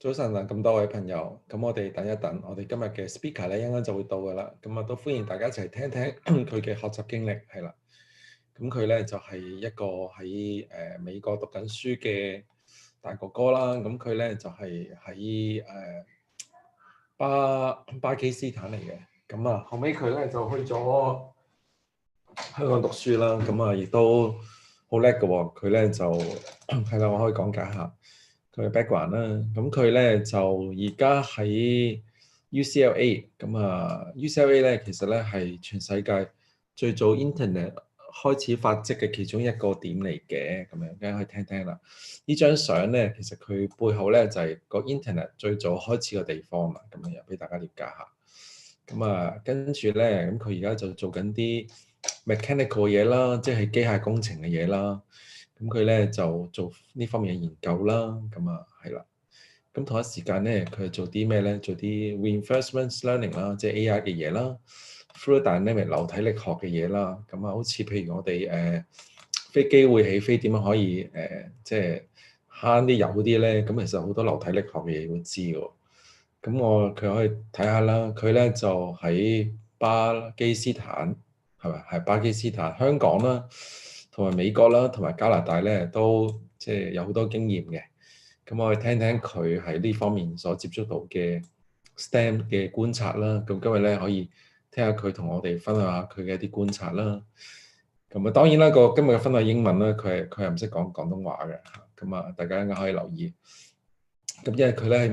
早晨啊，咁多位朋友，咁我哋等一等，我哋今日嘅 speaker 咧，一陣間就會到噶啦。咁啊，都歡迎大家一齊聽聽佢嘅學習經歷，係啦。咁佢咧就係一個喺美國讀緊書嘅大哥哥啦。咁佢咧就係喺巴基斯坦嚟嘅。咁啊，後尾佢咧就去咗香港讀書啦。咁啊，亦都好叻嘅喎。佢咧就係啦，我可以講解下佢嘅 background 啦。咁佢咧就而家喺 UCLA。咁啊，UCLA 咧其實咧係全世界最早 Internet 開始發跡嘅其中一個點嚟嘅。咁樣大家可以聽聽啦。呢張相咧其實佢背後咧就係個 Internet 最早開始嘅地方啦。咁樣俾大家了解下。咁啊，跟住咧，咁佢而家就做緊啲 mechanical 嘢啦，即係機械工程嘅嘢啦。咁佢咧就做呢方面嘅研究啦。咁啊，係啦。咁同一時間咧，佢係做啲咩咧？做啲 reinforcement learning 啦，即係 AI 嘅嘢啦 fluid dynamic 流體力學嘅嘢啦。咁啊，好似譬如我哋飛機會起飛點樣可以即係慳啲油啲咧？咁其實好多流體力學嘅嘢要知喎。咁佢可以睇下啦。佢咧就喺巴基斯坦，係咪？係巴基斯坦、香港啦，同埋美國啦，同埋加拿大咧，都即係有好多經驗嘅。咁我哋聽聽佢喺呢方面所接觸到嘅 STEM 嘅觀察啦。咁今日咧可以聽下佢同我哋分享下佢嘅一啲觀察啦。咁啊，當然啦，今日嘅分享英文啦，佢係唔識講廣東話嘅。咁啊，大家應該可以留意。咁因為佢咧喺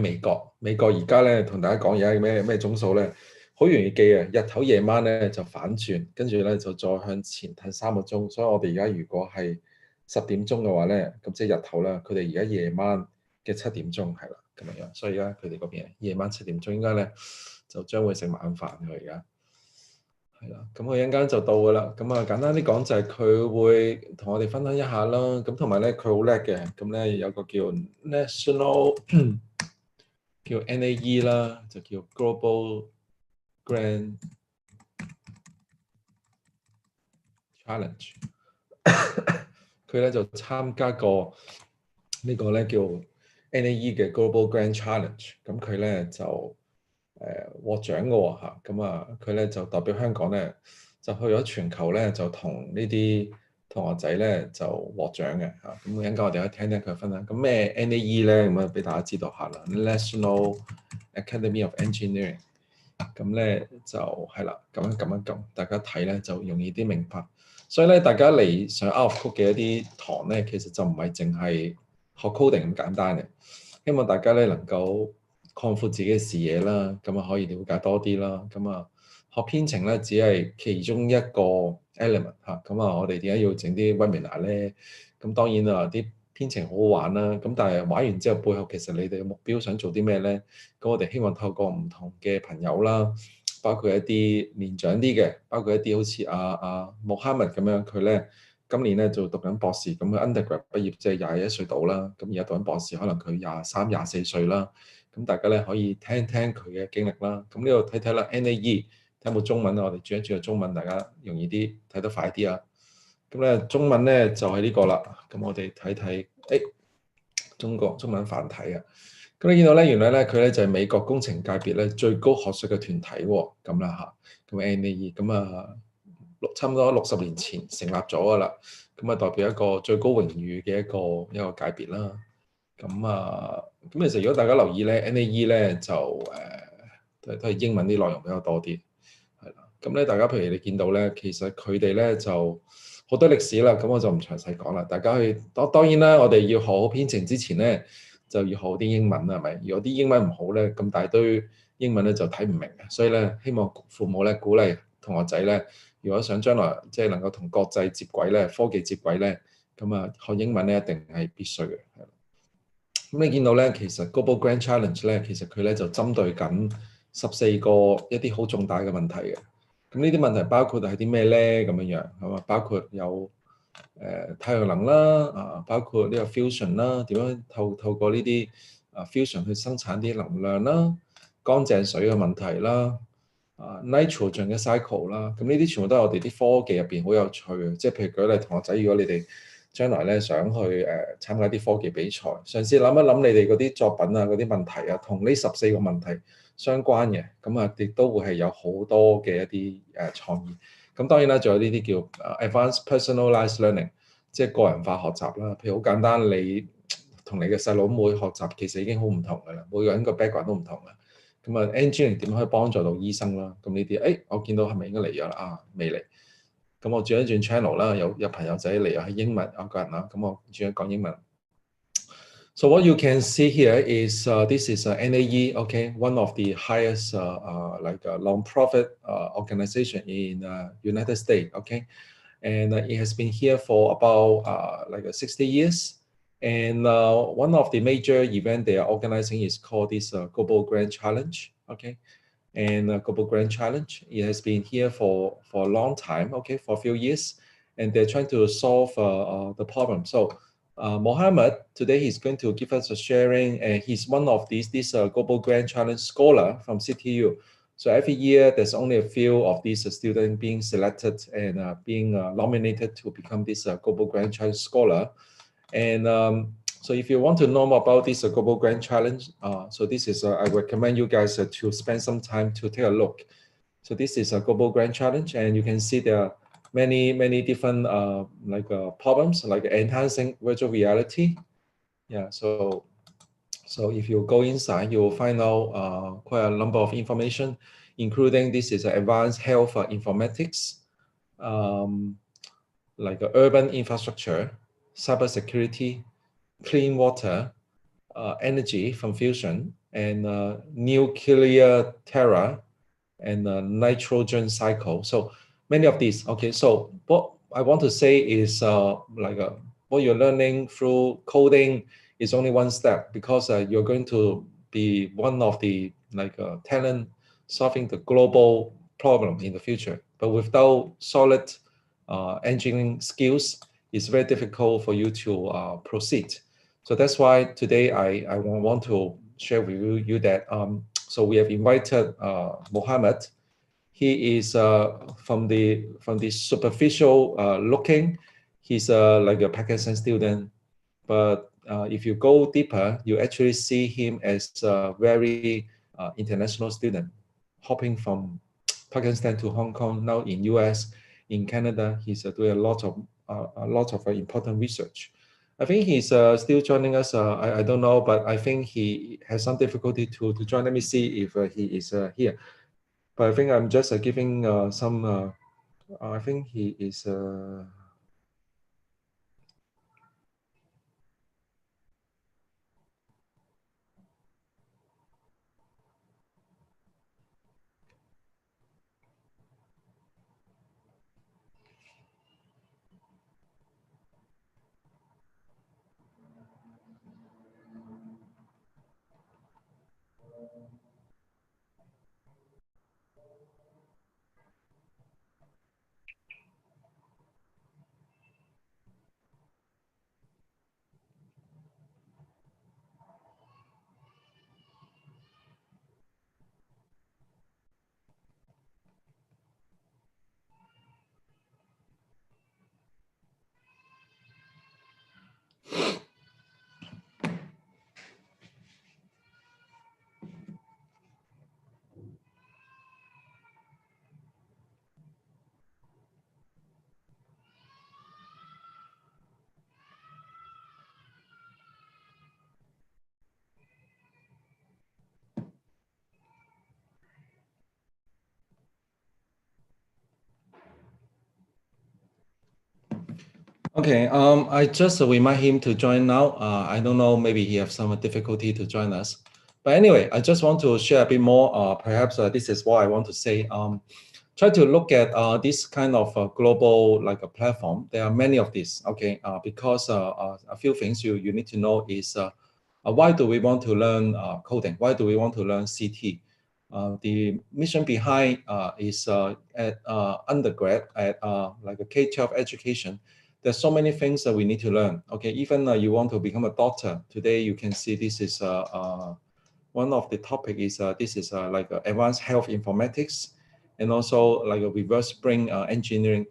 美國而家咧同大家講而家咩鐘數咧，好容易記啊！日頭夜晚咧就反轉，跟住咧就再向前褪3個鐘。所以我哋而家如果係10點鐘嘅話咧，咁即係日頭啦。佢哋而家夜晚嘅7點鐘係啦，咁樣。所以而家佢哋嗰邊夜晚7點鐘應該咧就將會食晚飯佢而家。係啦，咁佢一陣間就到噶啦。咁啊，簡單啲講就係佢會同我哋分享一下啦。咁同埋咧，佢好叻嘅。咁咧有個叫 National 叫 NAE 啦，就叫 Global Grand Challenge。佢咧就參加過呢個咧叫 NAE 嘅 Global Grand Challenge。咁佢咧就獲獎嘅喎嚇。咁啊，佢咧就代表香港咧就去咗全球咧就同呢啲同學仔咧就獲獎嘅嚇。咁一陣間我哋可以聽聽佢分享。咁咩 NAE 咧？咁啊俾大家知道下啦。National Academy of Engineering。咁咧就係啦，咁樣撳一撳，大家睇咧就容易啲明白。所以咧，大家嚟上 HoCHK 嘅一啲堂咧，其實就唔係淨係學 coding 咁簡單嘅。希望大家咧能夠擴闊自己嘅視野啦，咁啊可以了解多啲啦。咁啊學編程咧只係其中一個 element 嚇。咁啊，我哋點解要整啲 webinar 咧？咁當然啊，啲編程好好玩啦。咁但係玩完之後，背後其實你哋嘅目標想做啲咩咧？咁我哋希望透過唔同嘅朋友啦，包括一啲年長啲嘅，包括一啲好似阿穆哈默咁樣，佢咧今年咧就讀緊博士，咁佢 undergrad 畢業即係21歲到啦。咁而家讀緊博士，可能佢23、24歲啦。咁大家咧可以聽聽佢嘅經歷啦。咁呢度睇睇啦，NAE 睇有冇中文啊？我哋轉一轉個中文，大家容易啲睇得快啲啊！咁咧中文咧就係呢個啦。咁我哋睇睇，中文繁體啊。咁你見到咧，原來咧佢咧就係美國工程界別咧最高學術嘅團體喎。咁啦嚇，咁 NAE 咁啊差唔多60年前成立咗噶啦。咁啊代表一個最高榮譽嘅一個界別啦。咁啊，咁其實如果大家留意咧，NAE 咧就都係英文啲內容比較多啲，係啦。咁咧大家譬如你見到咧，其實佢哋咧就好多歷史啦。咁我就唔詳細講啦。大家去當然啦，我哋要學好編程之前咧，就要學好啲英文啦，係咪？如果啲英文唔好咧，咁大堆英文咧就睇唔明嘅。所以咧，希望父母咧鼓勵同學仔咧，如果想將來即係能夠同國際接軌咧、科技接軌咧，咁啊學英文咧一定係必須嘅。咁你見到咧，其實 Global Grand Challenge 咧，其實佢咧就針對緊14個一啲好重大嘅問題嘅。咁呢啲問題包括係啲咩咧？咁樣係嘛？包括有太陽能啦，包括呢個 fusion 啦，點樣透過呢啲fusion 去生產啲能量啦，乾淨水嘅問題啦，nitrogen 嘅 cycle 啦。咁呢啲全部都係我哋啲科技入邊好有趣嘅。即係譬如舉例，同學仔，如果你哋將來咧想去參加啲科技比賽，嘗試諗一諗你哋嗰啲作品啊、嗰啲問題啊，同呢14個問題相關嘅，咁啊亦都會係有好多嘅一啲創意。咁當然啦，仲有呢啲叫advanced personalized learning， 即係個人化學習啦。譬如好簡單，你同你嘅細佬妹學習其實已經好唔同㗎啦，每個人個 background 都唔同啦。咁啊 engineering 點可以幫助到醫生啦？咁呢啲我見到係咪應該嚟咗啦？啊，未嚟。咁我轉一轉 channel 啦，有朋友仔嚟又係英文個人啦，咁我轉一講英文。So what you can see here is this is NAE, okay, one of the highest like a non-profit organization in United States, okay, and it has been here for about like 60 years. And one of the major events they are organizing is called this Global Grand Challenge, okay. And Global Grand Challenge, it has been here for a long time, okay, for a few years, and they're trying to solve the problem. So Mohammed, today he's going to give us a sharing, and he's one of these Global Grand Challenge scholar from CityU. So every year, there's only a few of these students being selected and being nominated to become this Global Grand Challenge scholar. And so if you want to know more about this Global Grand Challenge, so this is, I recommend you guys to spend some time to take a look. So this is a Global Grand Challenge, and you can see there are many different problems, like enhancing virtual reality. Yeah, so if you go inside, you will find out quite a number of information, including this is advanced health informatics, like urban infrastructure, cybersecurity, clean water, energy from fusion, and nuclear terror, and nitrogen cycle. So many of these. Okay, so what I want to say is what you're learning through coding is only one step, because you're going to be one of the talent solving the global problem in the future. But without solid engineering skills, it's very difficult for you to proceed. So that's why today I want to share with you that so we have invited Mohammed. He is from the superficial looking, he's like a Pakistan student, but if you go deeper, you actually see him as a very international student, hopping from Pakistan to Hong Kong, now in US, in Canada. He's doing a lot of important research. I think he's still joining us. I don't know, but I think he has some difficulty to join. Let me see if he is here. But I think I'm just giving some. I think he is. Okay, I just remind him to join now. I don't know, maybe he has some difficulty to join us. But anyway, I just want to share a bit more. Perhaps this is what I want to say. Try to look at this kind of global like a platform. There are many of these, okay? Because a few things you need to know is why do we want to learn coding? Why do we want to learn CT? The mission behind is at undergrad at like a K-12 education. There's so many things that we need to learn. Okay, even you want to become a doctor. Today you can see this is one of the topic is this is like advanced health informatics, and also like a reverse brain engineering.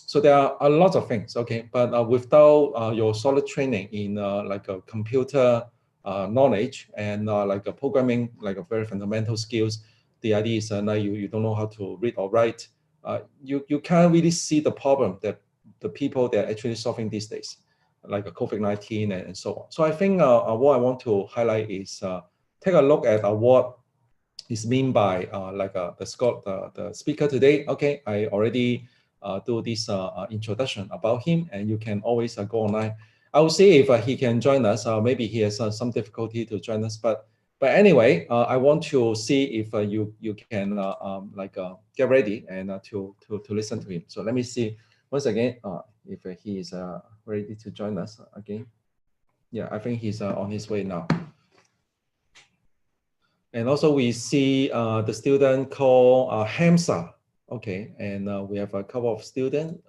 So there are a lot of things, okay, but without your solid training in like a computer knowledge and like a programming, like a very fundamental skills, the idea is now you don't know how to read or write, you can't really see the problem that the people that are actually solving these days, like a COVID-19 and so on. So I think what I want to highlight is take a look at what is mean by the speaker today. Okay, I already do this introduction about him, and you can always go online. I will see if he can join us. Maybe he has some difficulty to join us, but anyway, I want to see if you can get ready and to listen to him. So let me see once again if he is ready to join us again. Yeah, I think he's on his way now. And also we see the student called Hamza. Okay, and we have a couple of students.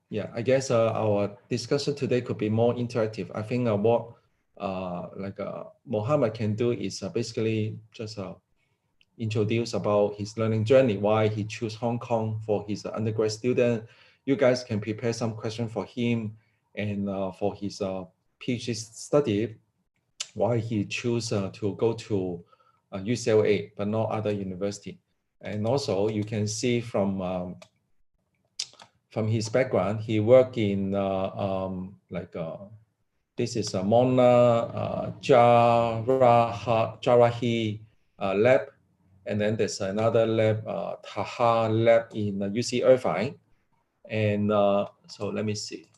Yeah, I guess our discussion today could be more interactive. I think what Mohammed can do is basically just introduce about his learning journey, why he chose Hong Kong for his undergrad student. You guys can prepare some question for him, and for his PhD study, why he chose to go to UCLA but not other university. And also you can see from his background, he worked in this is a Mona Jarahi lab, and then there's another lab, Taha lab in UC Irvine. And so let me see.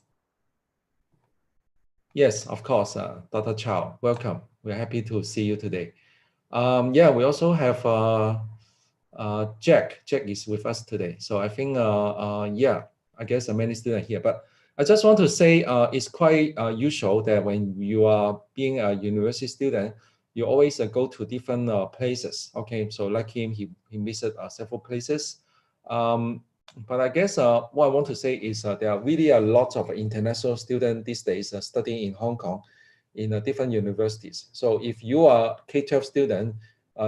Yes, of course, Dr. Chow, welcome. We're happy to see you today. Yeah, we also have Jack. Jack is with us today. So I think, yeah, I guess many students here. But I just want to say it's quite usual that when you are being a university student, you always go to different places. Okay, so like him, he visited several places. But I guess what I want to say is there are really a lot of international students these days studying in Hong Kong in different universities. So if you are K-12 student,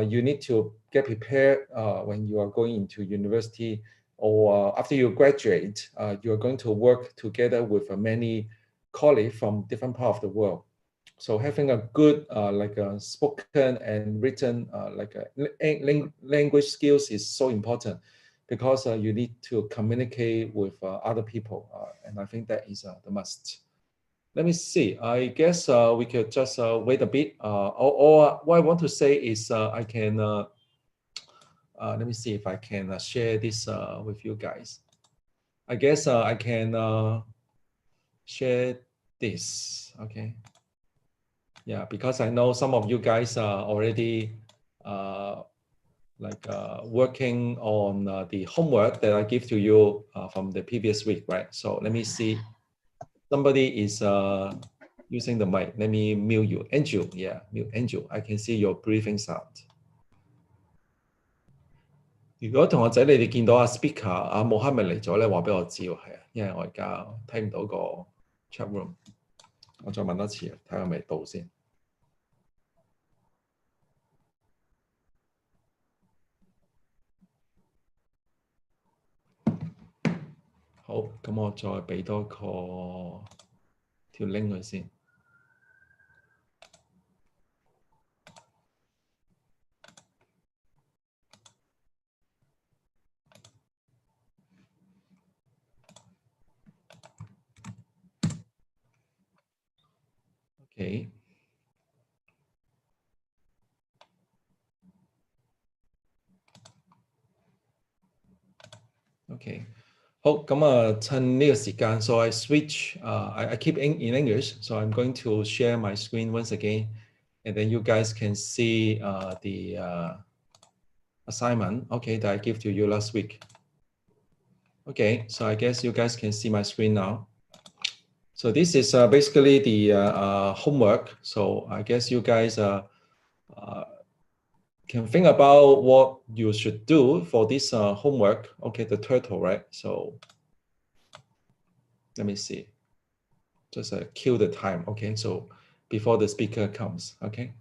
you need to get prepared when you are going into university, or after you graduate, you are going to work together with many colleagues from different parts of the world. So having a good like a spoken and written language skills is so important, because you need to communicate with other people, and I think that is the must. Let me see. I guess we could just wait a bit. Or what I want to say is I can, let me see if I can share this with you guys. I guess I can share this, okay? Yeah, because I know some of you guys are already working on the homework that I give to you from the previous week, right? So let me see. Somebody is using the mic. Let me mute you. Angel, yeah, mute Angel. I can see your breathing sound. 如果同學仔你哋見到阿 speaker 阿 Mohammed 嚟咗咧，話俾我知喎，係啊，因為我而家睇唔到個 chat room。我再問多次，睇下係咪到先。好，咁我再俾多個條 link 佢先。Okay. Okay. 好，咁趁呢個時間 so I switch, I keep in English, so I'm going to share my screen once again, and then you guys can see the assignment, okay, that I gave to you last week. Okay, so I guess you guys can see my screen now. So this is basically the homework. So I guess you guys can think about what you should do for this homework. Okay, the turtle, right? So let me see. Just kill the time. Okay, so before the speaker comes. Okay.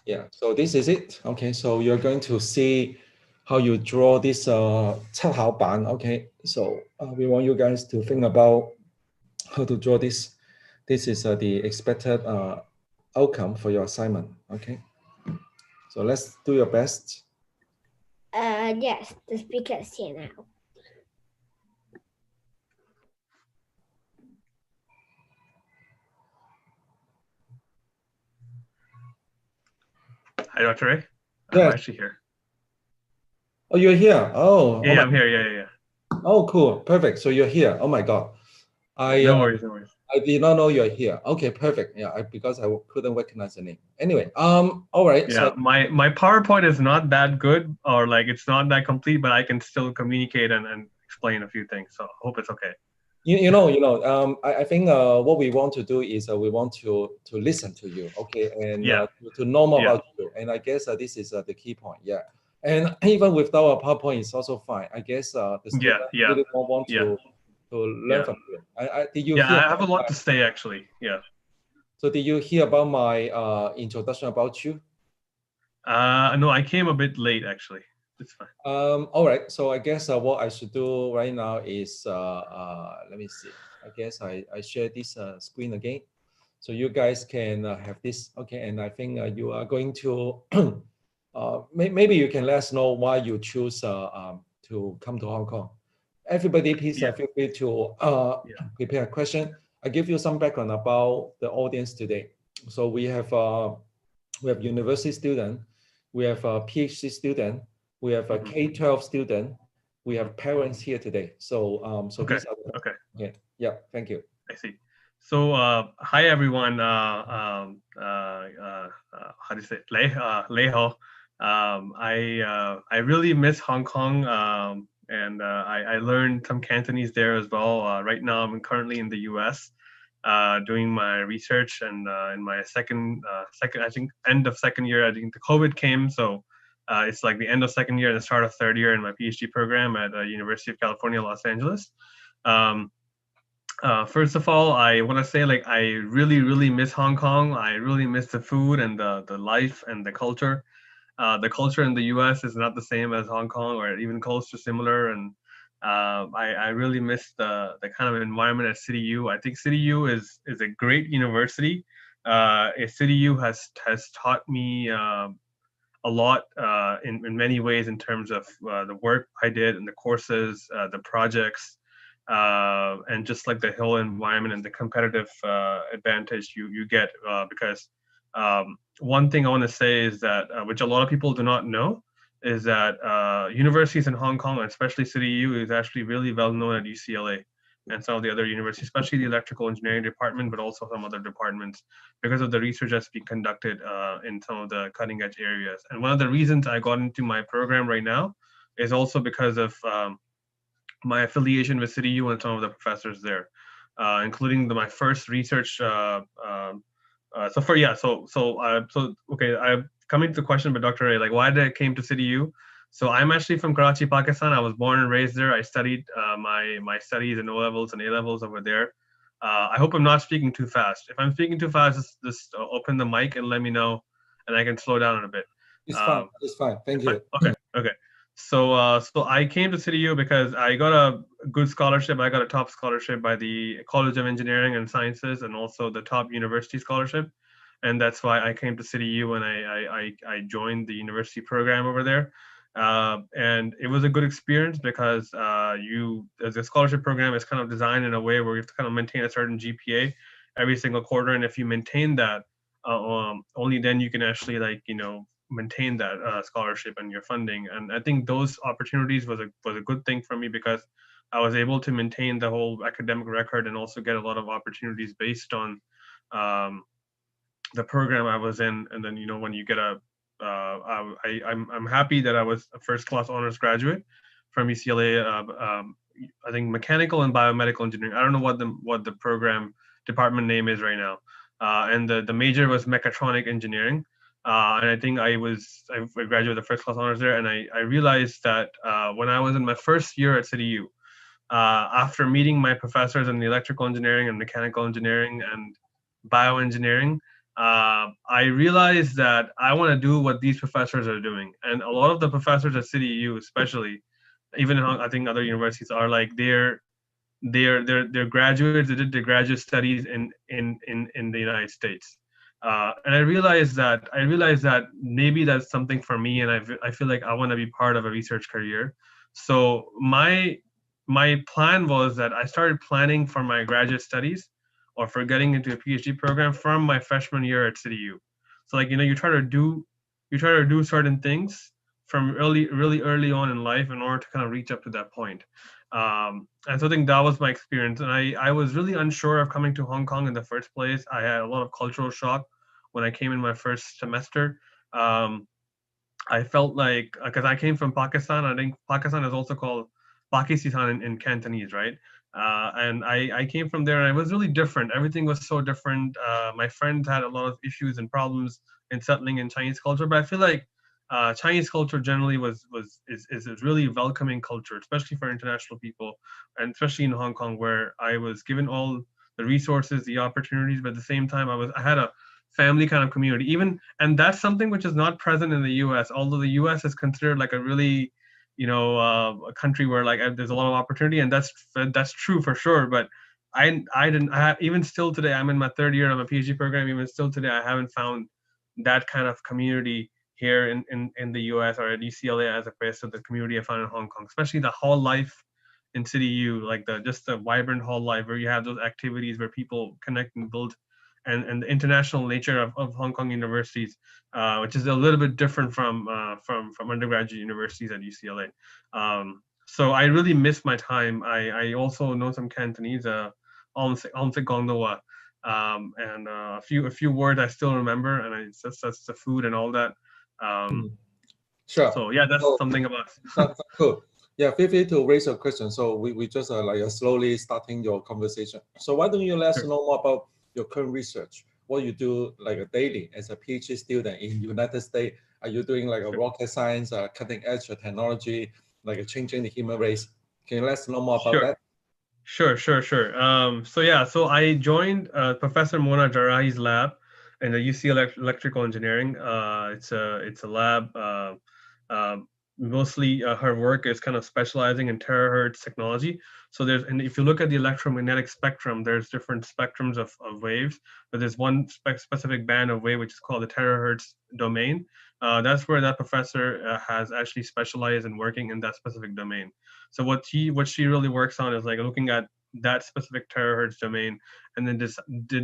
Yeah, so this is it. Okay, so you're going to see how you draw this 七巧板. Okay, so we want you guys to think about how to draw this. This is the expected outcome for your assignment. Okay, so let's do your best. Yes, the speaker is here now. Hi, Dr. Ray. Yes. I'm actually here. Oh, you're here. Oh, Yeah, I'm here. Yeah. Oh, cool. Perfect. So you're here. Oh my God. No worries. I did not know you're here. Okay, perfect. Yeah, because I couldn't recognize the name. Anyway, all right. Yeah, So my PowerPoint is not that good, or like it's not that complete, but I can still communicate and explain a few things. So I hope it's okay. I think what we want to do is we want to listen to you, okay, and to know more about you. And I guess this is the key point. Yeah. And even without a PowerPoint, it's also fine. I guess the students really want to learn from you. Did you hear? I have a lot to say actually. Yeah. So did you hear about my introduction about you? No, I came a bit late actually. It's fine. All right. So I guess what I should do right now is let me see. I guess I share this screen again, so you guys can have this. Okay, and I think you are going to maybe you can let us know why you choose to come to Hong Kong. Everybody, please feel free to prepare a question. I give you some background about the audience today. So we have university student, we have a PhD student, we have a K-12 student, we have parents here today. So these are okay. Yeah, thank you. I see. So hi everyone. How do you say it? Lei Ho. I really miss Hong Kong, and I learned some Cantonese there as well. Right now I'm currently in the U.S. Doing my research, and in my second I think end of second year, I think the COVID came, so it's like the end of second year and the start of third year in my PhD program at University of California, Los Angeles. First of all, I want to say like I really miss Hong Kong. I really miss the food and the life and the culture. The culture in the U.S. is not the same as Hong Kong, or even close to similar. And I really miss the kind of environment at CityU. I think CityU is a great university. CityU has taught me a lot in many ways in terms of the work I did and the courses, the projects, and just like the whole environment and the competitive advantage you get because one thing I want to say is that which a lot of people do not know is that universities in Hong Kong, especially CityU, is actually really well known at UCLA and some of the other universities, especially the electrical engineering department, but also some other departments, because of the research that's being conducted in some of the cutting edge areas. And one of the reasons I got into my program right now is also because of my affiliation with CityU and some of the professors there, including my first research. Okay, I'm coming to the question, but Dr. Ray, like, why did I came to CityU? So I'm actually from Karachi, Pakistan. I was born and raised there. I studied my studies and O levels and A levels over there. I hope I'm not speaking too fast. If I'm speaking too fast, just open the mic and let me know, and I can slow down a bit. It's fine. It's fine. Thank you. Okay. So I came to CityU because I got a good scholarship. I got a top scholarship by the College of Engineering and Sciences, and also the top university scholarship. And that's why I came to CityU and I joined the university program over there. And it was a good experience because the scholarship program is kind of designed in a way where you have to kind of maintain a certain GPA every single quarter. And if you maintain that, only then you can actually maintain that scholarship and your funding. And I think those opportunities was a good thing for me because I was able to maintain the whole academic record and also get a lot of opportunities based on the program I was in. And then when you get I'm happy that I was a first class honors graduate from UCLA. I think mechanical and biomedical engineering. I don't know what the program department name is right now. And the major was mechatronic engineering. And I think I graduated the first class honors there. And I realized that when I was in my first year at CityU, after meeting my professors in the electrical engineering and mechanical engineering and bioengineering, I realized that I want to do what these professors are doing, and a lot of the professors at CityU, especially, even in, I think other universities, are like they're graduates. They did their graduate studies in the United States, and I realized that maybe that's something for me, and I feel like I want to be part of a research career. So my plan was that I started planning for my graduate studies or for getting into a PhD program from my freshman year at CityU. So like you try to do certain things from really early on in life in order to kind of reach up to that point. And so I think that was my experience. And I was really unsure of coming to Hong Kong in the first place. I had a lot of cultural shock when I came in my first semester. I felt like, because I came from Pakistan, I think Pakistan is also called Pakistan in Cantonese, right? And I came from there, and it was really different. Everything was so different. My friends had a lot of issues and problems in settling in Chinese culture, but I feel like Chinese culture generally is a really welcoming culture, especially for international people, and especially in Hong Kong, where I was given all the resources, the opportunities, but at the same time, I had a family kind of community. And that's something which is not present in the U.S. Although the U.S. is considered like a really a country where like there's a lot of opportunity, and that's true for sure. But even still today, I'm in my third year of a PhD program. Even still today, I haven't found that kind of community here in the US or at UCLA as opposed to the community I found in Hong Kong, especially the hall life in CityU, like just the vibrant hall life where you have those activities where people connect and build, and the international nature of Hong Kong universities, which is a little bit different from undergraduate universities at UCLA. So I really miss my time. I also know some Cantonese, and a few words I still remember, and that's the food and all that. Sure. So yeah, that's something about. Cool. Yeah, feel free to raise your question. So we just slowly starting your conversation. So why don't you let us know more about your current research? What you do daily as a PhD student in United States? Are you doing a rocket science, cutting edge technology, changing the human race? Can you let us know more about that? Sure. So I joined Professor Mona Jarahi's lab in the UCLA Electrical Engineering. It's a lab. Mostly her work is kind of specializing in terahertz technology. So and if you look at the electromagnetic spectrum, there's different spectrums of waves, but there's one specific band of wave which is called the terahertz domain. That's where that professor has actually specialized in working in that specific domain. So what she really works on is looking at that specific terahertz domain, and then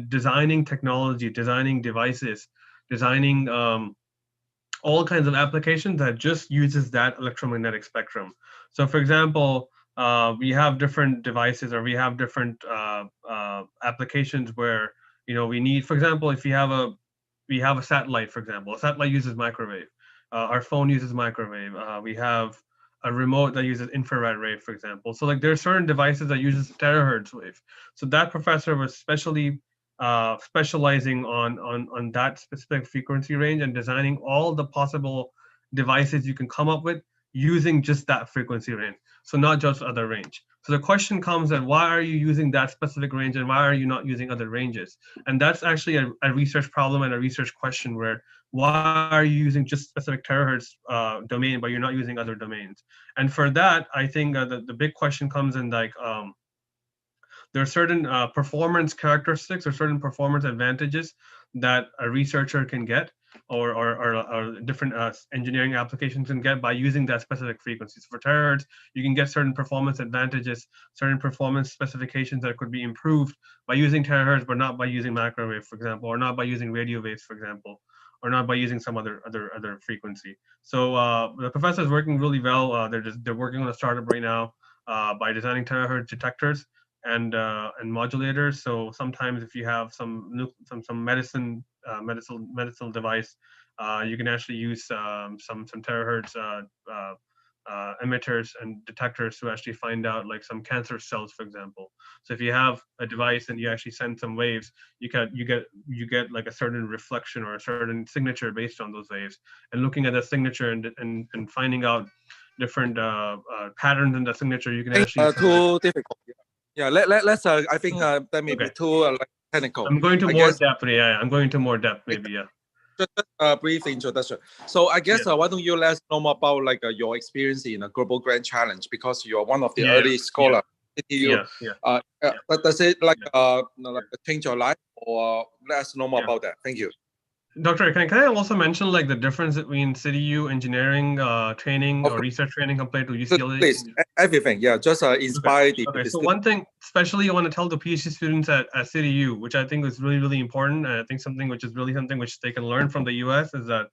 designing technology, designing devices, designing all kinds of applications that just uses that electromagnetic spectrum. So for example, we have different devices, or we have different applications where we need, for example, if we have a satellite, for example, a satellite uses microwave. Our phone uses microwave. We have a remote that uses infrared wave, for example. So there are certain devices that uses terahertz wave. So that professor was specializing on that specific frequency range and designing all the possible devices you can come up with using just that frequency range. So not just other range. So the question comes that why are you using that specific range and why are you not using other ranges? And that's actually a research problem and a research question, where why are you using just specific terahertz domain, but you're not using other domains? And for that, I think the big question comes in there are certain performance characteristics or certain performance advantages that a researcher can get, or different engineering applications can get by using that specific frequencies. For terahertz, you can get certain performance advantages, certain performance specifications that could be improved by using terahertz, but not by using microwave, for example, or not by using radio waves, for example, or not by using some other frequency. So the professor is working really well. They're working on a startup right now by designing terahertz detectors and modulators. So sometimes if you have some medicinal device, you can actually use some terahertz emitters and detectors to actually find out some cancer cells, for example. So if you have a device and you actually send some waves, you get a certain reflection or a certain signature based on those waves. And looking at that signature and finding out different patterns in the signature, you can actually too difficult. Yeah, let's I think that may be too technical. I'm going to I more guess depth. Yeah, I'm going to more depth. Maybe. Yeah. just a brief introduction. So I guess why don't you let us know more about like your experience in a Global Grand Challenge, because you're one of the early scholars. CityU. Does it like change your life, or let us know more about that? Thank you. Doctor, can I also mention like the difference between CityU engineering training or research training compared to UCLA? Please, everything. Yeah, just inspire the. Okay. So one thing, especially I want to tell the PhD students at CityU, which I think is really, really important, and I think something which is really something which they can learn from the US, is that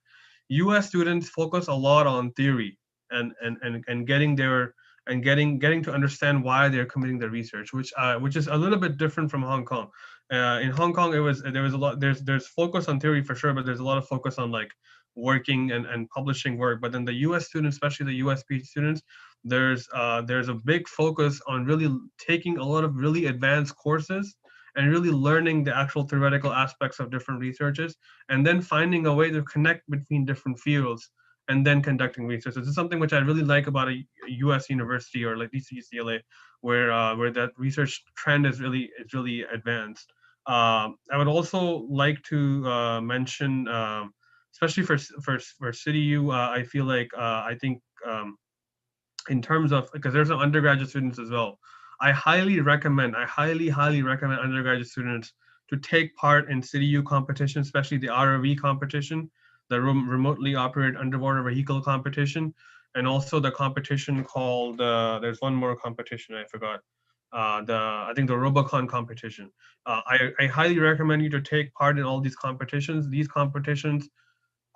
US students focus a lot on theory and getting their and getting to understand why they're committing their research, which is a little bit different from Hong Kong. In Hong Kong, there was a lot. There's focus on theory for sure, but there's a lot of focus on like working and publishing work. But then the U.S. students, especially the U.S. PhD students, there's a big focus on really taking a lot of really advanced courses and really learning the actual theoretical aspects of different researches, and then finding a way to connect between different fields and then conducting research. So this is something which I really like about a U.S. university, or like UCLA, where that research trend is really advanced. I would also like to mention, especially for CityU, I feel like I think in terms of, because there's some undergraduate students as well, I highly recommend undergraduate students to take part in CityU competition, especially the ROV competition, the remotely operated underwater vehicle competition, and also the competition called, there's one more competition I forgot, I think the Robocon competition. I highly recommend you to take part in all these competitions. These competitions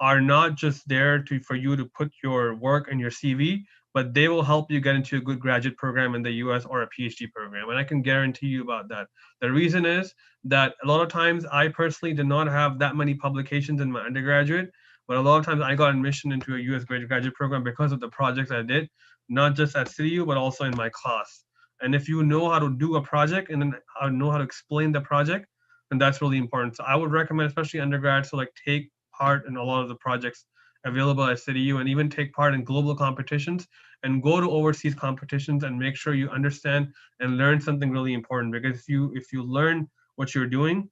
are not just there for you to put your work in your CV, but they will help you get into a good graduate program in the US or a PhD program. And I can guarantee you about that. The reason is that a lot of times I personally did not have that many publications in my undergraduate, but a lot of times I got admission into a US graduate program because of the projects I did, not just at CityU, but also in my class. And if you know how to do a project and then know how to explain the project, then that's really important. So I would recommend, especially undergrads, to like take part in a lot of the projects available at CityU, and even take part in global competitions and go to overseas competitions and make sure you understand and learn something really important. Because if you learn what you're doing,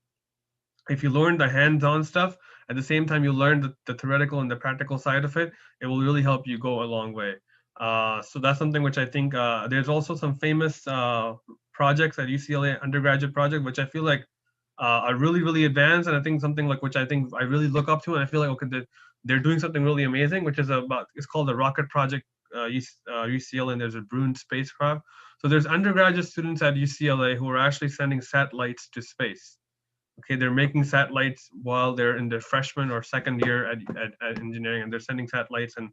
if you learn the hands-on stuff, at the same time you learn the theoretical and the practical side of it, it will really help you go a long way. So that's something which I think, there's also some famous projects at UCLA, undergraduate project, which I feel like are really advanced, and I think something like which I think I really look up to, and I feel like, okay, they're doing something really amazing, which is it's called the Rocket Project UCLA, and there's a Bruin spacecraft. So there's undergraduate students at UCLA who are actually sending satellites to space. Okay, they're making satellites while they're in their freshman or second year at engineering, and they're sending satellites. And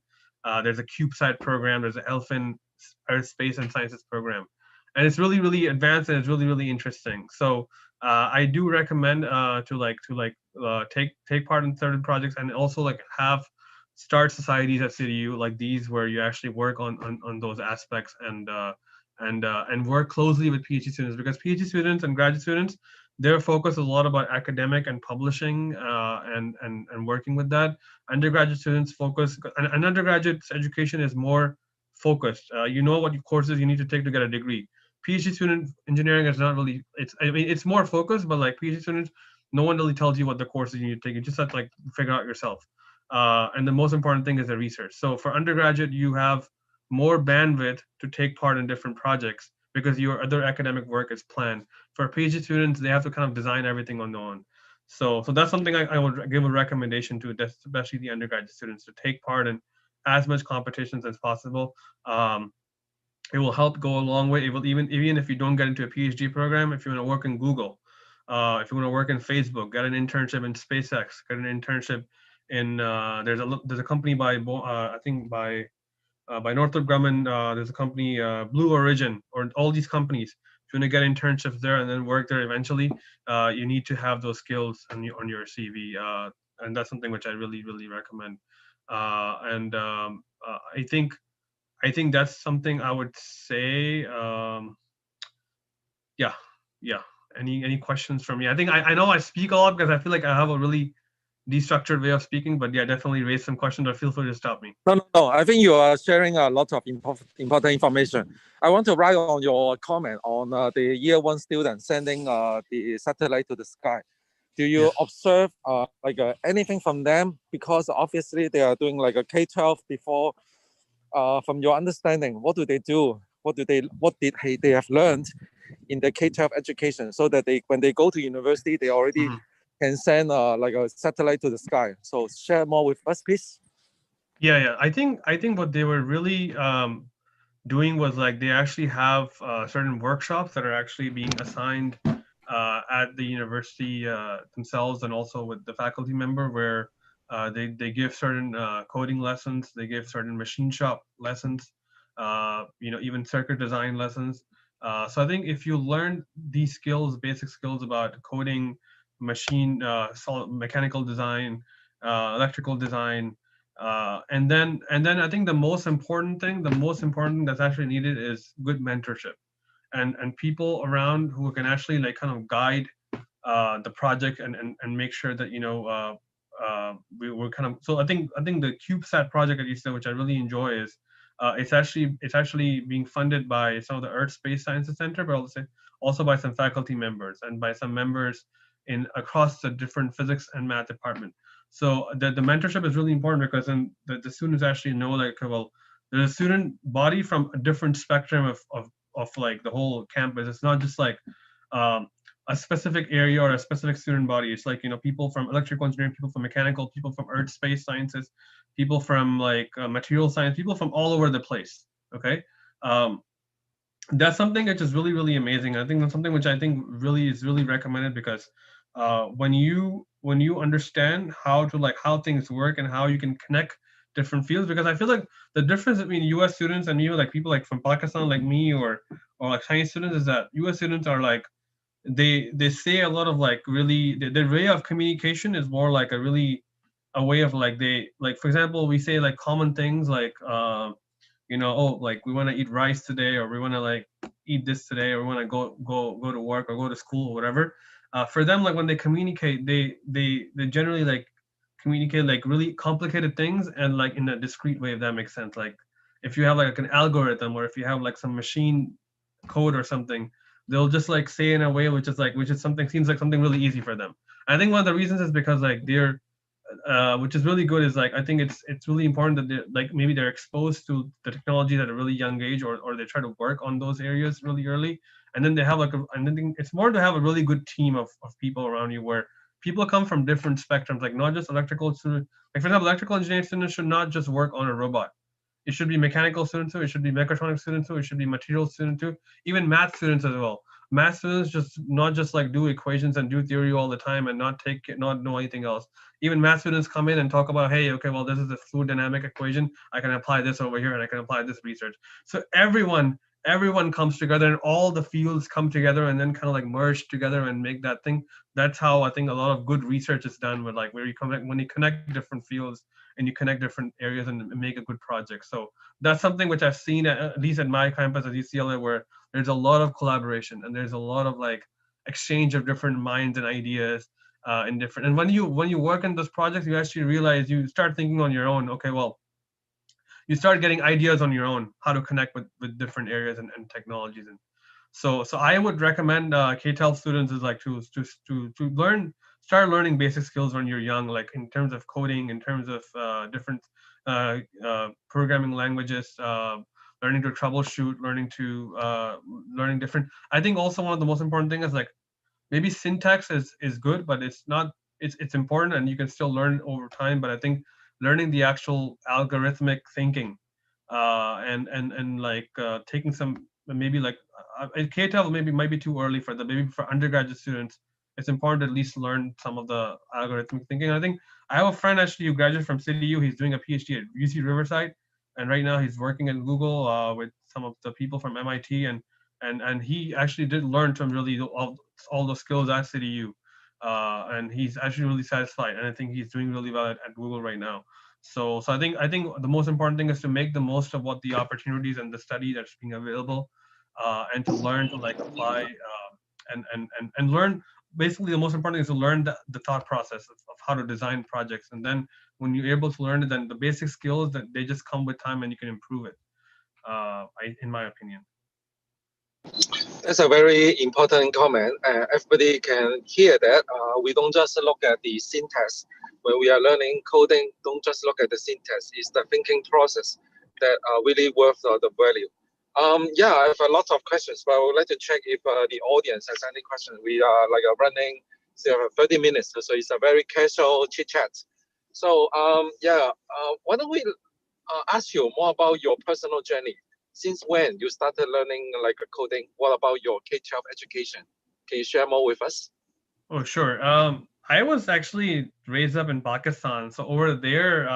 there's a CubeSat program, there's an Elfin Earth Space and Sciences program, and it's really advanced, and it's really interesting. So I do recommend to take part in certain projects, and also like start societies at CityU like these, where you actually work on those aspects and work closely with PhD students, because PhD students and graduate students, their focus is a lot about academic and publishing and working with that. Undergraduate students focus, and undergraduate education is more focused. You know what courses you need to take to get a degree. PhD student engineering is not really, it's more focused, but like PhD students, no one really tells you what the courses you need to take. You just have to like figure out yourself. And the most important thing is the research. So for undergraduate, you have more bandwidth to take part in different projects because your other academic work is planned. For PhD students, they have to kind of design everything on their own. So that's something I would give a recommendation to, especially the undergraduate students, to take part in as much competitions as possible. It will help go a long way. It will even if you don't get into a PhD program, if you want to work in Google, if you want to work in Facebook, get an internship in SpaceX, get an internship in there's a company by I think by Northrop Grumman. There's a company, Blue Origin, or all these companies. If you want to get internships there and then work there eventually, you need to have those skills on your CV, and that's something which I really recommend. I think that's something I would say. Yeah. Any questions from me? I think I know I speak a lot because I feel like I have a really destructured way of speaking, but yeah, definitely raise some questions or feel free to stop me. No. I think you are sharing a lot of important information. I want to write on your comment on the year one student sending the satellite to the sky. Do you observe anything from them? Because obviously they are doing like a K-12 before. From your understanding, what do they do? What did they have learned in the K-12 education, so that when they go to university, they already can send like a satellite to the sky? So share more with us, please. Yeah. I think what they were really doing was like they actually have certain workshops that are actually being assigned at the university themselves, and also with the faculty member, where they give certain coding lessons, they give certain machine shop lessons, even circuit design lessons. So I think if you learn these skills, basic skills about coding, mechanical design, electrical design, and then I think the most important thing that's actually needed is good mentorship, and people around who can actually like kind of guide the project, and make sure that we're kind of. So I think the CubeSat project that you said, which I really enjoy, is it's actually being funded by some of the Earth Space Sciences Center, but also by some faculty members and by some members in across the different physics and math department. So the mentorship is really important, because then the students actually know, like, well, there's a student body from a different spectrum of like the whole campus. It's not just like a specific area or a specific student body. It's like, people from electrical engineering, people from mechanical, people from earth space sciences, people from like material science, people from all over the place. Okay. That's something which is really, really amazing. I think that's something which I think really is really recommended, because when you understand how things work and how you can connect different fields, because I feel like the difference between US students and like people like from Pakistan like me, or like Chinese students, is that US students are like, they say a lot of like really, their way of communication is more like a way of like, they like, for example, we say like common things like oh, like we want to eat rice today, or we want to like eat this today, or we want to go to work or go to school or whatever. For them, like when they communicate, they generally like communicate like really complicated things, and like in a discrete way, if that makes sense. Like if you have like an algorithm, or if you have like some machine code or something, they'll just like say in a way which is something, seems like something really easy for them. I think one of the reasons is because like they're which is really good, is like, I think it's really important that they're like, maybe they're exposed to the technology at a really young age, or they try to work on those areas really early, and then they have like and then it's more to have a really good team of people around you, where people come from different spectrums, like not just electrical students. Like for example, electrical engineering students should not just work on a robot. It should be mechanical students too. It should be mechatronics students too. It should be material students too. Even math students as well. Math students just not just like do equations and do theory all the time and not know anything else. Even math students come in and talk about, hey, okay, well, this is a fluid dynamic equation. I can apply this over here, and I can apply this research. So everyone comes together, and all the fields come together, and then kind of like merge together and make that thing. That's how I think a lot of good research is done, with like when you connect different fields and you connect different areas and make a good project. So that's something which I've seen at least at my campus at UCLA, where there's a lot of collaboration, and there's a lot of like exchange of different minds and ideas in different. And when you work in those projects, you actually realize, you start thinking on your own. Okay, well, you start getting ideas on your own how to connect with different areas and technologies. And so I would recommend K-12 students is like to start learning basic skills when you're young, like in terms of coding, in terms of different programming languages, learning to troubleshoot, learning different. I think also one of the most important things is like, maybe syntax is good, but it's not. It's important, and you can still learn over time. But I think learning the actual algorithmic thinking, and like taking some, maybe like K-12 maybe might be too early for that. Maybe for undergraduate students, it's important to at least learn some of the algorithmic thinking. I think I have a friend actually who graduated from CityU. He's doing a PhD at UC Riverside, and right now he's working at Google with some of the people from MIT, and he actually did learn some really all the skills at CityU, and he's actually really satisfied, and I think he's doing really well at Google right now. So I think the most important thing is to make the most of what the opportunities and the study that's being available, and to learn to like apply and learn basically the most important thing is to learn the thought process of how to design projects. And then when you're able to learn it, then the basic skills that they just come with time and you can improve it, in my opinion. That's a very important comment. Everybody can hear that. We don't just look at the syntax. When we are learning coding, don't just look at the syntax. It's the thinking process that really worth the value. Yeah, I have a lot of questions, but I would like to check if the audience has any questions. We are like running 30 minutes, so it's a very casual chit chat. So yeah, why don't we ask you more about your personal journey? Since when you started learning like coding? What about your K-12 education? Can you share more with us? Oh, sure. I was actually raised up in Pakistan, so over there,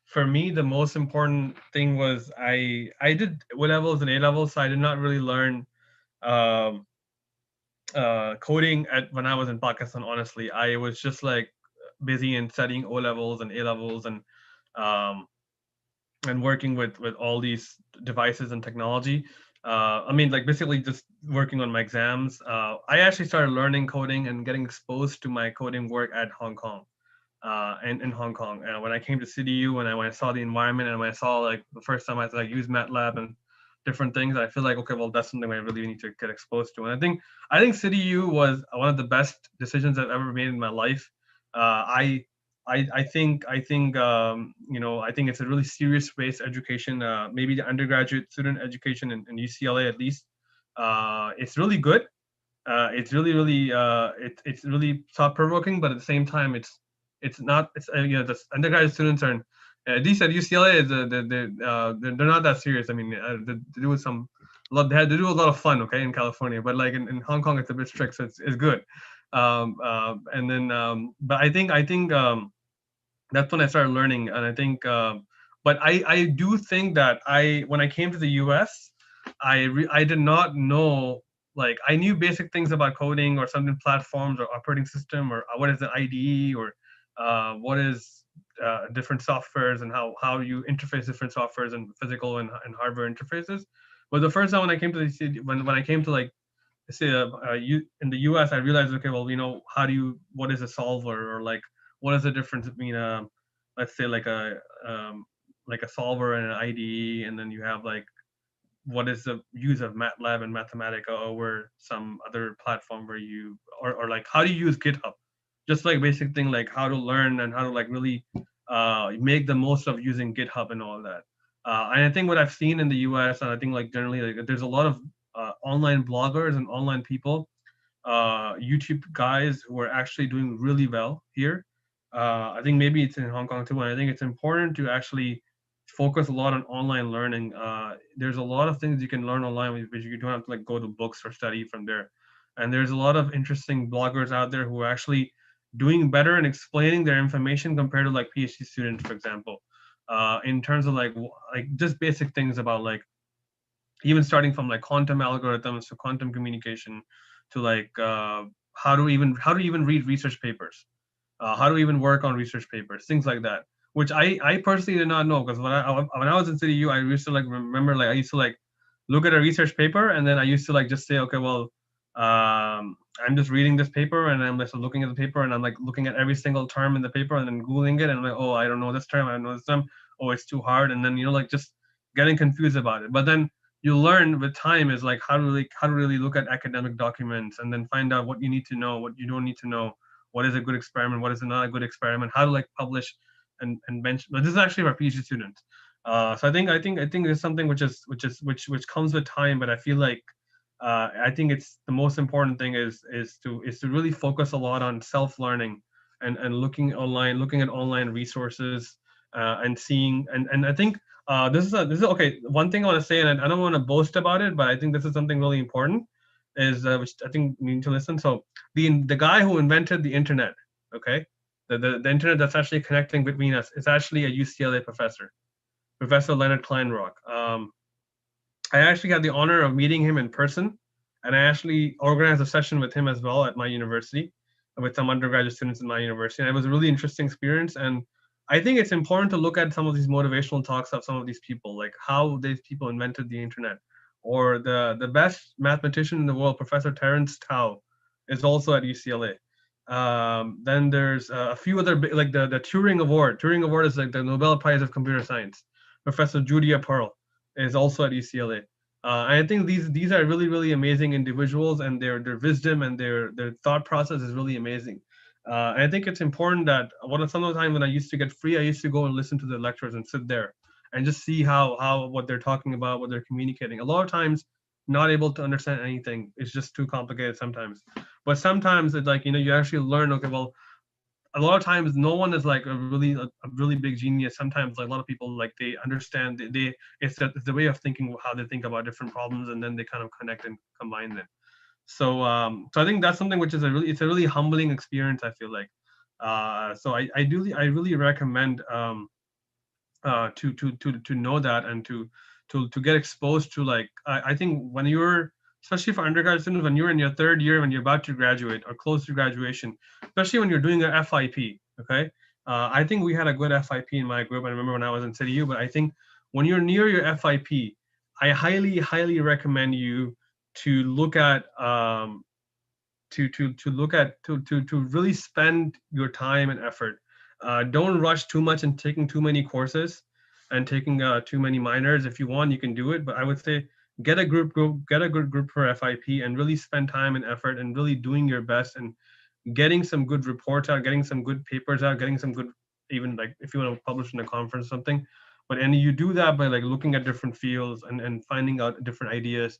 for me, the most important thing was I did O levels and A levels, so I did not really learn coding when I was in Pakistan. Honestly, I was just like busy in studying O levels and A levels and working with all these devices and technology. I mean, like basically just working on my exams. I actually started learning coding and getting exposed to my coding work at Hong Kong. And in Hong Kong, when I came to CityU, when I saw the environment and when I saw like the first time I had to like use MATLAB and different things, I feel like, okay, well, that's something I really need to get exposed to. And I think CityU was one of the best decisions I've ever made in my life. I think you know, I think it's a really serious based education. Maybe the undergraduate student education in UCLA at least, it's really good. It's really it's really thought provoking, but at the same time, it's not. It's you know, the undergraduate students are at least at UCLA. They're not that serious. I mean, they do they had to do a lot of fun. Okay, in California, but like in Hong Kong, it's a bit strict, so it's good. And then, but I think that's when I started learning, and I think, but I do think that when I came to the U.S., I did not know, like I knew basic things about coding or something, platforms or operating system or what is the IDE or what is different softwares and how you interface different softwares and physical and hardware interfaces. But the first time when I came to the city, when I came to like say in the US, I realized, okay, well, you know, what is a solver, or like what is the difference between let's say like a solver and an IDE, and then you have like what is the use of MATLAB and Mathematica over some other platform where you or like how do you use GitHub, just like basic thing like how to learn and how to like really make the most of using GitHub and all that. And I think what I've seen in the US, and I think like generally like there's a lot of online bloggers and online people, YouTube guys who are actually doing really well here. I think maybe it's in Hong Kong too, and I think it's important to actually focus a lot on online learning. There's a lot of things you can learn online, which you don't have to like go to books or study from there. And there's a lot of interesting bloggers out there who are actually doing better and explaining their information compared to like PhD students, for example, in terms of like just basic things about like even starting from like quantum algorithms to quantum communication to like how to even read research papers, how to even work on research papers, things like that, which I personally did not know, because when I was in CityU, I used to like remember like I used to like look at a research paper and then I used to like just say, okay, well, I'm just reading this paper and I'm just looking at the paper and I'm like looking at every single term in the paper and then Googling it and I'm like, oh, I don't know this term, I don't know this term, oh, it's too hard, and then, you know, like just getting confused about it. But then you learn with time is like how to really look at academic documents and then find out what you need to know, what you don't need to know, what is a good experiment, what is not a good experiment, how to like publish and bench. But this is actually for PhD students. So I think there's something which comes with time, but I feel like I think it's the most important thing is to really focus a lot on self-learning and looking at online resources and seeing and I think this is okay. One thing I want to say, and I don't want to boast about it, but I think this is something really important, is which I think we need to listen. So the guy who invented the internet, okay, the internet that's actually connecting between us, is actually a UCLA professor, Professor Leonard Kleinrock. I actually had the honor of meeting him in person, and I actually organized a session with him as well at my university, with some undergraduate students in my university, and it was a really interesting experience. And I think it's important to look at some of these motivational talks of some of these people, like how these people invented the internet, or the best mathematician in the world, Professor Terence Tao, is also at UCLA. Then there's a few other, like the Turing Award. Turing Award is like the Nobel Prize of Computer Science. Professor Julia Pearl is also at UCLA. And I think these are really, really amazing individuals, and their wisdom and their thought process is really amazing. And I think it's important that some of the time when I used to get free, I used to go and listen to the lectures and sit there and just see how what they're talking about, what they're communicating. A lot of times, not able to understand anything. It's just too complicated sometimes. But sometimes it's like, you actually learn, okay, well, a lot of times no one is like a really big genius. Sometimes like a lot of people, like they understand, it's the way of thinking, how they think about different problems, and then they kind of connect and combine them. So so I think that's something which is it's a really humbling experience, I feel like. So I really recommend to know that, and to get exposed to, like, I think when you're, especially for undergraduate students, when you're in your third year, when you're about to graduate or close to graduation, especially when you're doing an FIP, okay? I think we had a good FIP in my group. I remember when I was in CityU, but I think when you're near your FIP, I highly, highly recommend you to look at to really spend your time and effort. Don't rush too much in taking too many courses and taking too many minors. If you want, you can do it, but I would say get a good group for FIP, and really spend time and effort and really doing your best and getting some good reports out, getting some good papers out, getting some good, even like if you want to publish in a conference or something. And you do that by like looking at different fields and finding out different ideas.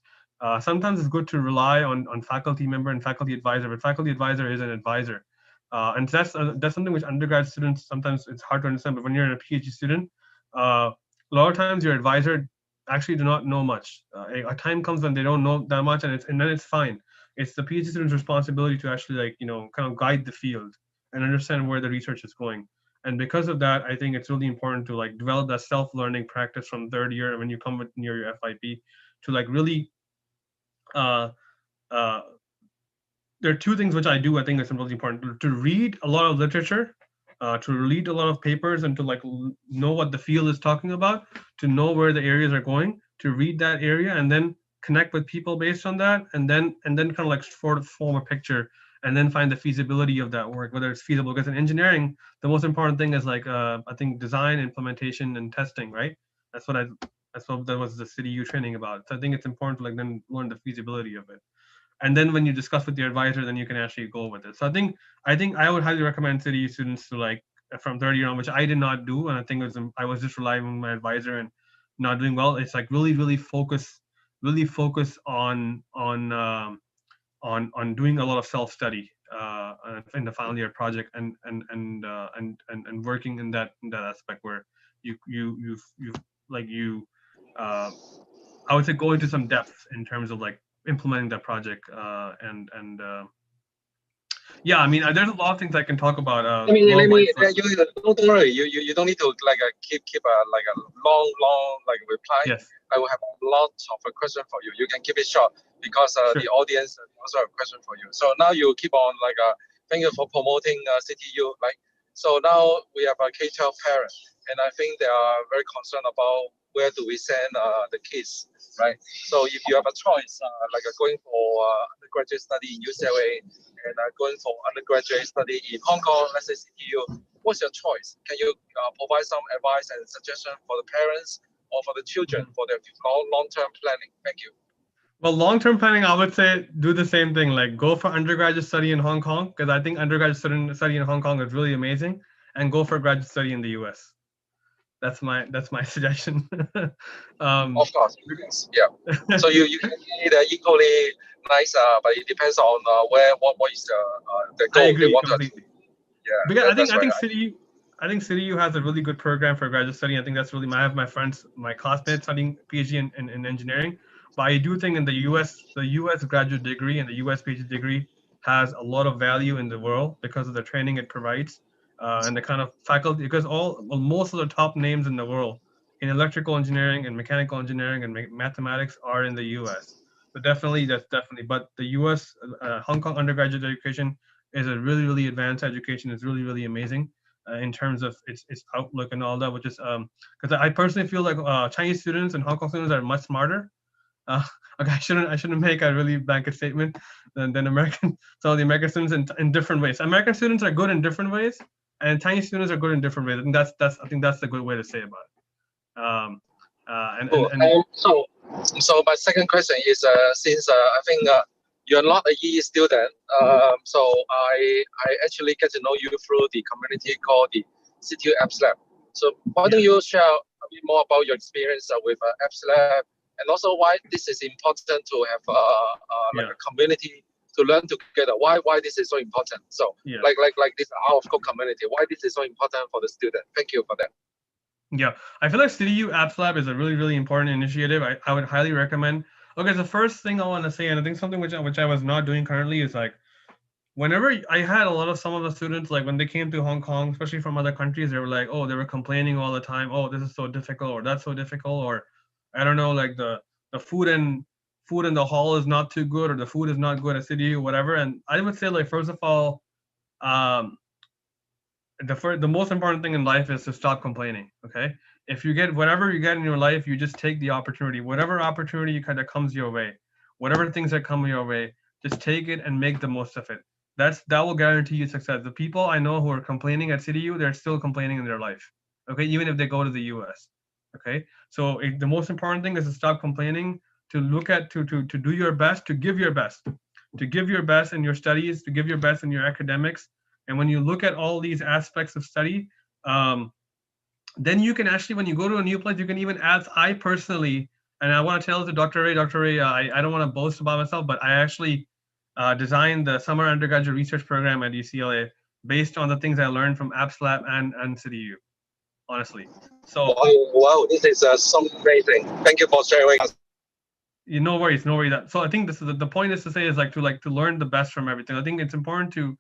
Sometimes it's good to rely on faculty member and faculty advisor, but faculty advisor is an advisor. And that's something which undergrad students, sometimes it's hard to understand, but when you're a PhD student, a lot of times your advisor actually do not know much. A time comes when they don't know that much, and then it's fine. It's the PhD student's responsibility to actually, like, kind of guide the field and understand where the research is going. And because of that, I think it's really important to like develop that self-learning practice from third year when you come near your FIP, to like really there are two things which I do. I think it's really important to read a lot of literature, to read a lot of papers, and to like know what the field is talking about, to know where the areas are going, to read that area, and then connect with people based on that, and then kind of like sort of form a picture, and then find the feasibility of that work, whether it's feasible. Because in engineering, the most important thing is like I think design, implementation, and testing, right? That's what that was the CityU training about. So I think it's important to like then learn the feasibility of it. And then when you discuss with your advisor, then you can actually go with it. So I think I would highly recommend CityU students to like from third year on, which I did not do, and I think I was just relying on my advisor and not doing well. It's like really focus on doing a lot of self-study in the final year project, and working in that aspect where I would say go into some depth in terms of like implementing that project, yeah, I mean, there's a lot of things I can talk about. you don't worry. You don't need to like keep like a long like reply. Yes. I will have lots of questions for you. You can keep it short because Sure. the audience also have a question for you. So now you keep on like thank you for promoting CityU. Like, so now we have a K-12 parent, and I think they are very concerned about where do we send the kids, right? So if you have a choice, like going for undergraduate study in UCLA and going for undergraduate study in Hong Kong, let's say CityU, what's your choice? Can you provide some advice and suggestion for the parents or for the children for their long-term planning? Thank you. Well, long-term planning, I would say do the same thing. Like go for undergraduate study in Hong Kong, because I think undergraduate study in Hong Kong is really amazing, and go for graduate study in the US. That's my suggestion. Of course, yeah. So you can need equally nice, but it depends on what is the goal. I agree they want completely. to. Yeah, because I think CityU has a really good program for graduate study. I think that's really I have my friends, my classmates studying PhD in engineering. But I do think in the US graduate degree and the US PhD degree has a lot of value in the world because of the training it provides. And the kind of faculty, because most of the top names in the world in electrical engineering and mechanical engineering and mathematics are in the US. But that's definitely. But the US, Hong Kong undergraduate education is a really, really advanced education. It's really, really amazing in terms of its outlook and all that, which is, because I personally feel like Chinese students and Hong Kong students are much smarter. Okay, I shouldn't make a really blanket statement. Then some of the American students in different ways. American students are good in different ways, and Chinese students are good in different ways. I think that's the good way to say about it. So my second question is, since I think you're not a EE student, so I actually get to know you through the community called the CityU Apps Lab. So why don't you share a bit more about your experience with Apps Lab, and also why this is important to have like a community to learn together? Why this is so important? So like this Out of Code community, why this is so important for the student? Thank you for that. Yeah, I feel like CityU Apps Lab is a really, really important initiative. I would highly recommend. Okay, the first thing I want to say, and I think something which I was not doing currently, is like, whenever I had some of the students, like when they came to Hong Kong, especially from other countries, they were like, oh, they were complaining all the time. Oh, this is so difficult, or that's so difficult, or I don't know, like the food in the hall is not too good, or the food is not good at CityU, whatever. And I would say, like, first of all, the most important thing in life is to stop complaining. Okay, if you get whatever you get in your life, you just take the opportunity, whatever opportunity that comes your way, whatever things that come your way, just take it and make the most of it. That will guarantee you success. The people I know who are complaining at CityU, they're still complaining in their life. Okay, even if they go to the US. Okay, so the most important thing is to stop complaining, to look at to do your best, to give your best in your studies, to give your best in your academics. And when you look at all these aspects of study, then you can actually, when you go to a new place, you can even add. I personally, and I want to tell to Dr. Ray, I don't want to boast about myself, but I actually designed the summer undergraduate research program at UCLA based on the things I learned from Apps Lab and CityU, honestly. So wow, this is so amazing. Thank you for sharing. No worries. So I think this is the point is to say is to learn the best from everything. I think it's important to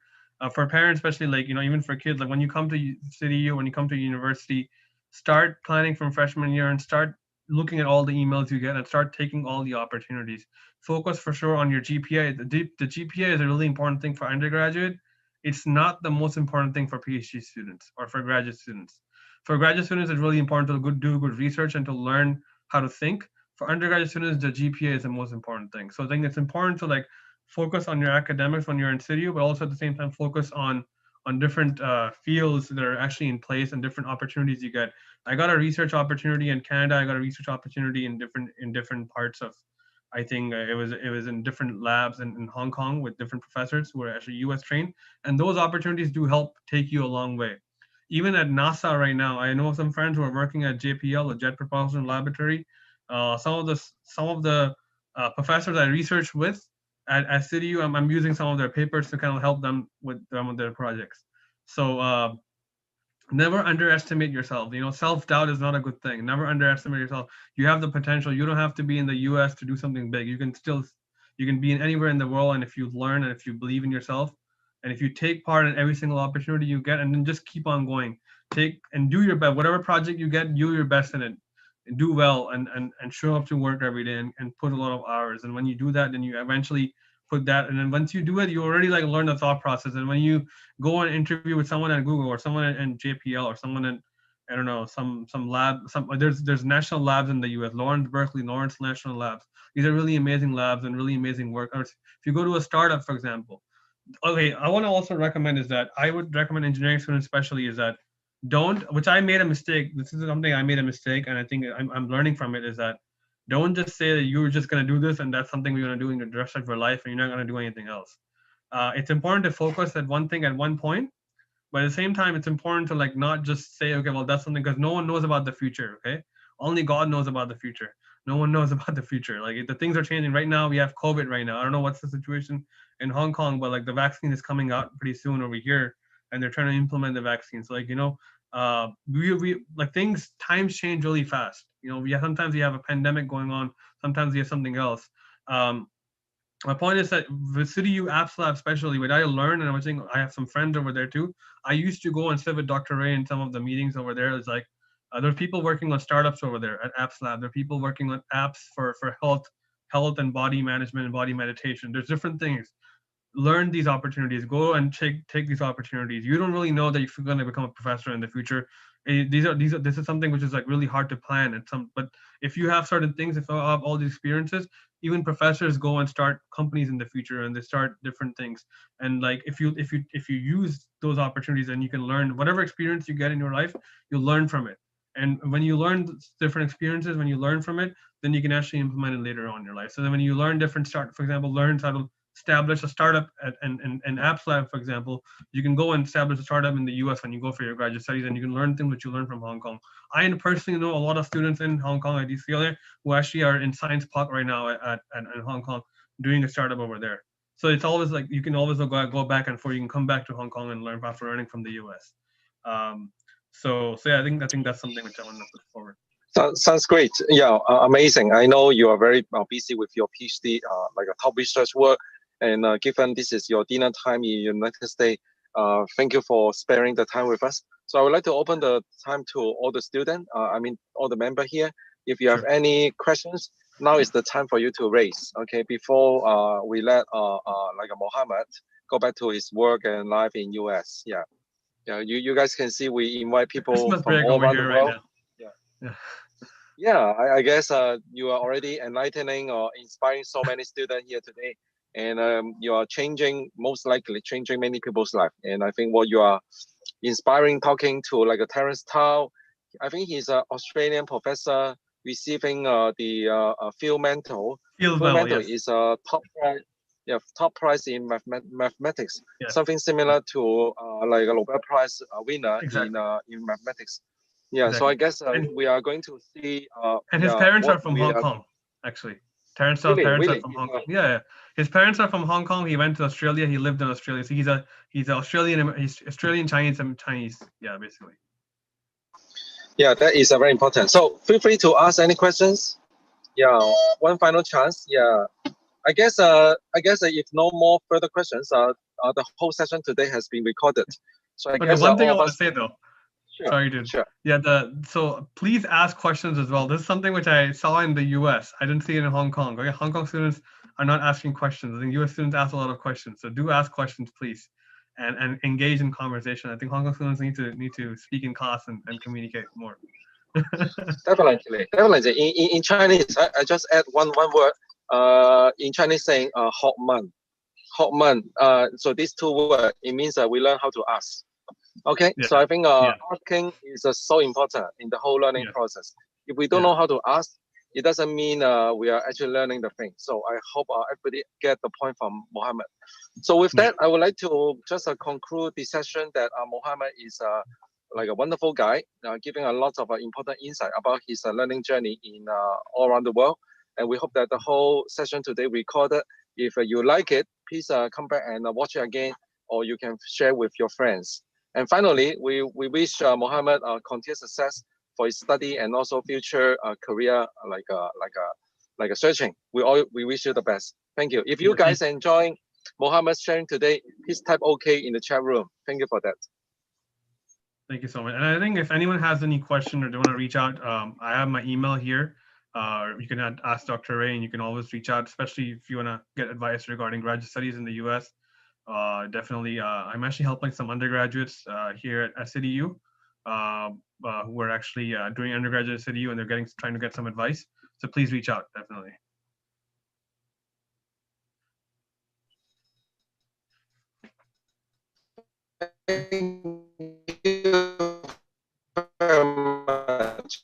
for parents, especially, like, even for kids, like when you come to CityU, when you come to university, start planning from freshman year and start looking at all the emails you get and start taking all the opportunities. Focus for sure on your GPA. The GPA is a really important thing for undergraduate. It's not the most important thing for PhD students or for graduate students. For graduate students, it's really important to do good research and to learn how to think. For undergraduate students, the GPA is the most important thing. So I think it's important to focus on your academics when you're in CityU, but also at the same time focus on different fields that are actually in place and different opportunities you get. I got a research opportunity in Canada. I got a research opportunity in different parts of, I think it was in different labs in Hong Kong with different professors who are actually US trained. And those opportunities do help take you a long way. Even at NASA right now, I know some friends who are working at JPL, the Jet Propulsion Laboratory. Some of the professors I research with at CityU, I'm using some of their papers to kind of help them with some of their projects. So never underestimate yourself. Self-doubt is not a good thing. Never underestimate yourself. You have the potential. You don't have to be in the US to do something big. You can be in anywhere in the world, and if you learn and if you believe in yourself, and if you take part in every single opportunity you get, and then just keep on going. Take and do your best. Whatever project you get, do your best in it. Do well and show up to work every day and put a lot of hours. And when you do that, then you eventually put that. And then once you do it, you already learn the thought process. And when you go and interview with someone at Google or someone in JPL or someone in, I don't know, some lab, there's national labs in the US, Lawrence National Labs. These are really amazing labs and really amazing work. Or if you go to a startup, for example. Okay, I want to also recommend is that I would recommend engineering students especially is that which I made a mistake. This is something I made a mistake, and I think I'm learning from it, is that don't just say that you're just going to do this and that's something you're going to do in the rest of your life and you're not going to do anything else. It's important to focus at one thing at one point, but at the same time, it's important to not just say, okay, well, that's something, because no one knows about the future, okay? Only God knows about the future. No one knows about the future. The things are changing right now. We have COVID right now. I don't know what's the situation in Hong Kong, but the vaccine is coming out pretty soon over here, and they're trying to implement the vaccine. So times change really fast. Sometimes we have a pandemic going on. Sometimes we have something else. My point is that with CityU Apps Lab, especially, what I learned, and I have some friends over there too. I used to go and sit with Dr. Ray in some of the meetings over there. It's there's people working on startups over there at Apps Lab. There are people working on apps for health and body management and body meditation. There's different things. Learn these opportunities. Go and take these opportunities. You don't really know that if you're going to become a professor in the future. This is something which is like really hard to plan. But if you have certain things, if you have all these experiences, even professors go and start companies in the future, and they start different things. And like if you use those opportunities, and you can learn whatever experience you get in your life, you'll learn from it. And when you learn different experiences, when you learn from it, then you can actually implement it later on in your life. So then when you learn for example, learn how to establish a startup and Apps Lab, for example, you can go and establish a startup in the US when you go for your graduate studies, and you can learn things that you learn from Hong Kong. I personally know a lot of students in Hong Kong at UCLA who actually are in Science Park right now at Hong Kong doing a startup over there. So it's always like you can always go back and forth. You can come back to Hong Kong and learn after learning from the US. So yeah, I think that's something which I want to put forward. Sounds great. Yeah, amazing. I know you are very busy with your PhD, like a top research work, and given this is your dinner time in the United States, thank you for sparing the time with us. So I would like to open the time to all the students, all the members here. If you have any questions, now is the time for you to raise. Okay, before we let Mohammed go back to his work and life in US. Yeah, you guys can see we invite people Christmas from all around the world. Right now. Yeah, I guess you are already enlightening or inspiring so many students here today, and you are most likely changing many people's life. And I think what you are inspiring, talking to like a Terence Tao, I think he's an Australian professor receiving the Field Mentor. Field Mentor is a top prize in mathematics. Yes. Something similar to like a Nobel Prize winner in mathematics. Yeah, exactly. So I guess we are going to see. And his parents are from Hong Kong, actually. Terrence's parents are from Hong Kong. Yeah, his parents are from Hong Kong. He went to Australia. He lived in Australia. So he's Australian Chinese. Yeah, basically. Yeah, that is very important. So feel free to ask any questions. Yeah, one final chance. Yeah, I guess if no more further questions, the whole session today has been recorded. So I guess one thing I want to say though. Sure, sorry, dude. Sure. Yeah, so please ask questions as well. This is something which I saw in the US. I didn't see it in Hong Kong. Okay? Hong Kong students are not asking questions. I think US students ask a lot of questions. So do ask questions, please, and engage in conversation. I think Hong Kong students need to speak in class and communicate more. Definitely. In Chinese, I just add one word. In Chinese saying "hot man." So these two words, it means that we learn how to ask. Okay, so I think asking is so important in the whole learning process. If we don't know how to ask, it doesn't mean we are actually learning the thing. So I hope everybody get the point from Mohammed. So with that, I would like to just conclude the session that Mohammed is like a wonderful guy, giving a lot of important insight about his learning journey in all around the world. And we hope that the whole session today recorded. If you like it, please come back and watch it again, or you can share with your friends. And finally, we wish Mohammed continued success for his study and also future career, like a searching. We wish you the best. Thank you. If you guys enjoying Mohammed's sharing today, please type OK in the chat room. Thank you for that. Thank you so much. And I think if anyone has any question or they want to reach out, I have my email here. You can ask Dr. Ray, and you can always reach out, especially if you want to get advice regarding graduate studies in the US. Definitely, I'm actually helping some undergraduates here at CityU who are actually doing undergraduate at CityU, and they're trying to get some advice. So please reach out, definitely. Thank you very much.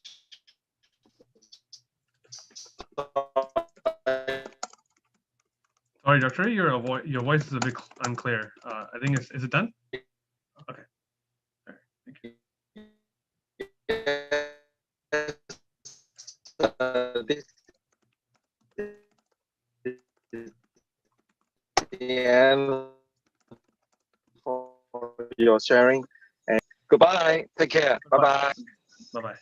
Sorry, Doctor, your voice is a bit unclear. I think is it done? Okay. All right. Thank you. This is the end for your sharing. And goodbye. Take care. Bye-bye. Bye-bye.